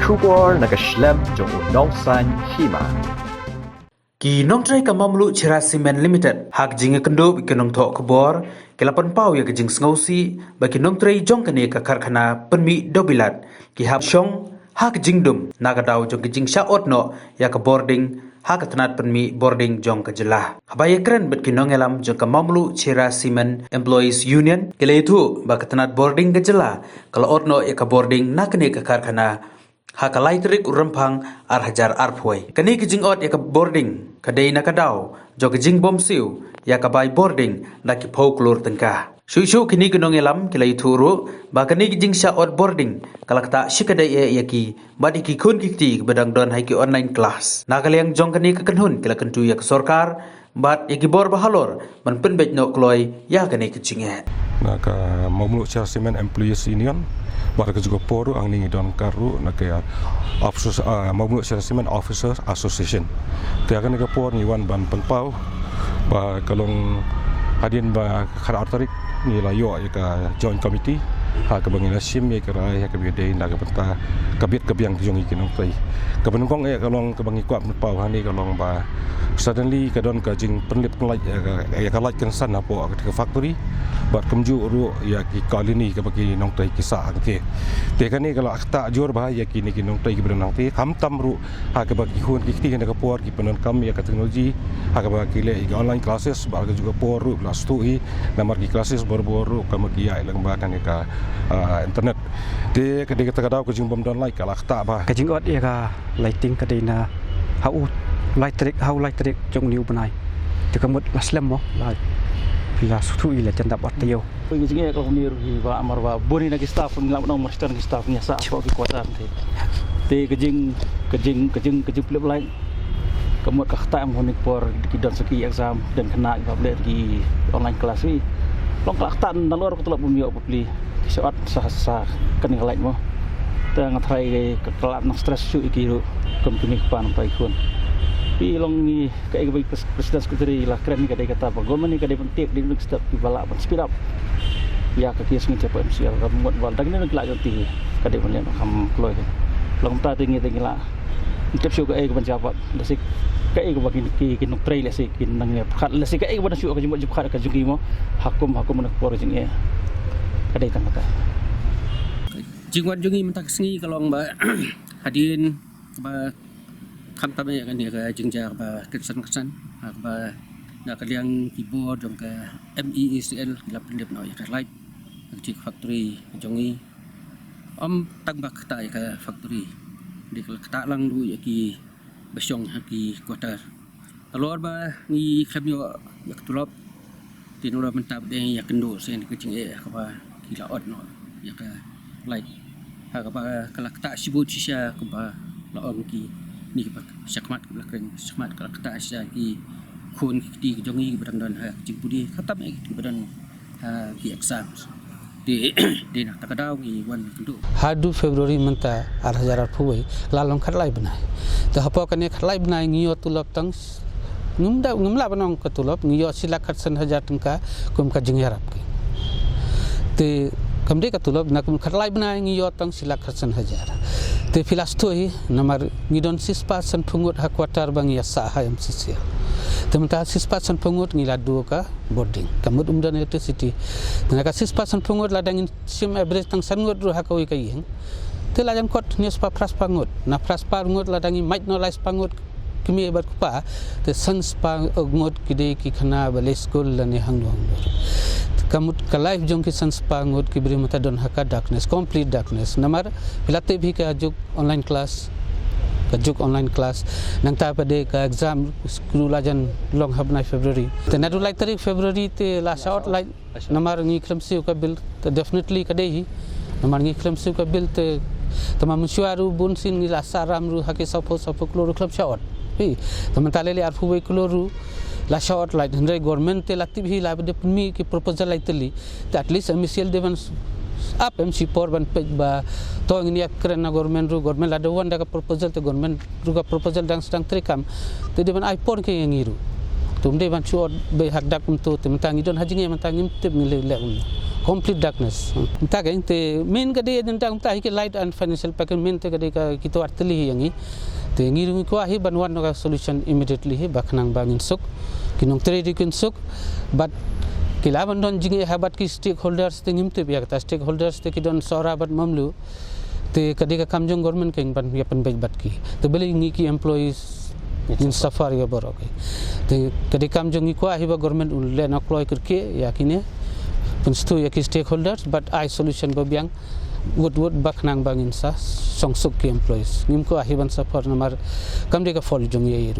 Kubor nakaslem jong nongsan hima. Ki nong trai ka mamlu Chira Cement Limited hak jinge kendo ki nong thok kubor kelapan pau ya ke jing sngosi ba ki nong trai jong kane ka karkhana penmi dobilat ki hak shong hak jingdum naga daw jong ki jing sha otno ya ka boarding hak tanat penmi boarding jong ka jela habaya kren bet ki nong elam jong ka mamlu Chira Cement Employees Union kele itu ba ka tanat boarding ka jela kala otno ya ka boarding nakane ka karkhana haka laitrik urempang ar hajar arpoi kani kijing ot ya ka boarding kadai na kadaw jo kijing bom siu ya ka bai boarding na ki folklore tengka shu kini gunong elam kilai turu ba kani kijing sha ot boarding kalakta shikadai ya ki badi ki kun ki bedang don hai ki online class na kaliang jong kani ka kanhun kila kentu ya ka sorkar bat ya ki bor bahalor man penbet no kloi ya kani kijing e na ka mamlu Chira Cement Employees Union barang juga poru ang ningi don karu na kaya officers mamlu Chira Cement Officers Association kaya kan ka por ni wan ban penpau ba kalong hadin ba khara tarik ni layo ya ka joint committee ha ka bangina sim ya ka rai ha ka bidai na ka penta kabit kabiang jong ikinong tai ka benungkong ya kalong ka bangi kwap penpau hani kalong ba suddenly ka don ka jing penlip pelaj ya ka laj kan san apo ka factory bat kemju ru ya ki kali ni ka bagi nong tai kisah ke te kan ni kalau tak jor bahaya ki ni ki nong tai ki benang te kam tam ru ha ka bagi hun ki ti ka por ki penon kam ya ka teknologi ha ka bagi le online classes ba ka juga por ru plus tu i namar ki classes bor-bor ka magi ya lang ba kan ka internet te ka de ka daw ko jing bom don like kala tak ba ka jing ot ya ka lighting ka de na hau light trick jong niu banai te kamut laslam mo la pila sutu ila canda patio Begini kalau ni riba amar ba boni nagi staff ngelap nong master nagi staff nya sa apa ki kuatan te kejing pelip lain kemut ka khata am honik por ki don seki exam dan kena public di online kelas ni long kelaktan dalor ko telap bumi apa pli saat sah kening lain mo tang thai ke kelap nang stress su iki ru company pan pai kun pilong ni kai presiden sekretari lah keren ni kadai kata apa government ni kadai pentik di next step di balak speed up ya ke kias ni cepat MCL kamu buat bal dak ni nak lak jonti kadai melihat ham kloy long ta tinggi lah intip syuk kai ke penjabat lesik kai ke bagi ki nok trai lesik kin nang khat lesik kai ke pada syuk ke jumpa jumpa ke jugi mo hakum nak por jing e kadai tang kata jingwan jungi mentak sengi kalau ba hadin ba kham tam ya kan ya jingjar ba kesan ba na kaliang keyboard jong ka MECL la pendep no ya ka light di factory jongi tang ba kata ya ka factory di kata lang du ya ki basyong ki quarter alor ba ni kham yo ya tulop tinura mentap de ya kendo sen ke jing e ka ba ki la ot no ya ka light ha ka ba kala kata sibu sisa ka ba la on ki ni ka sakmat ka belakang sakmat ka kata sia ki khun ki jongi bedang dan ha jingpudi khatam ki bedan ha ki exams di nak takadaw ki wan kendo hadu Februari menta ar hajar phuai lalong khatlai banai to hapo kane khatlai banai ngiyo tulap tang ngumla banong ka tulap ngiyo sila khatsan hajar tangka kum ka jingharap ki te kamde ka tulap na kum khatlai banai ngiyo tang sila khatsan hajar te filastoi namar ngidon sispasan pungut ha quarter bang ya sa ha MCC temta sispasan pungut ngila du ka boarding kamut umdan electricity na ka sispasan pungut ladang sim average tang sangut ru ha ka wi ka yeng te la jang kot ni spa pras pangut na pras pangut ladang might no lies pangut kimi bar kupa te sans pangut kide ki khana bale school la ne hang dong kamut ka life jong ki sans pangut ki bri mata don haka darkness complete darkness namar pilate bhi ka juk online class nang ta pade ka exam school ajan long habnai February te nadu lai tarik February te la short light namar ngi klemsi ka bil te definitely ka dei namar ngi klemsi ka bil te tamam shuaru bunsin ni la saram ru hake sapo kloro klub short pi taman talele ar fubai kloro la short light hindai government te lati bhi la de mi ki proposal lai teli at least MCL devan up MC por ban pej ba to ngini akren na government la de wanda ka proposal te government ru ka proposal dang sedang trikam te devan ai por ke ngiru tum de ban chuot be hak dak um to te mantangi don hajinge mantangi tip ngile le complete darkness. Entah kan, te main kadi tentang entah ke light and financial package main te kadi kita artili yang ini. Te ngiru ko ahi banwan no solution immediately baknang bangin suk, kinong trade kin suk, but kilaban don jinge habat ki stakeholders te ngimte biak ta stakeholders te kidon sora bat mamlu te kadi ka kamjong government keng ban ya pan bat ki. Te beli ngi ki employees in safari ya borok. Te kadi kamjong ko ahi ba government ulle na kloy kirke yakine penstu ya ki stakeholders but I solution ba biang would baknang bangin sa songsuk ki employees ngim ko ahi ban safar namar kamde ka fol jong ye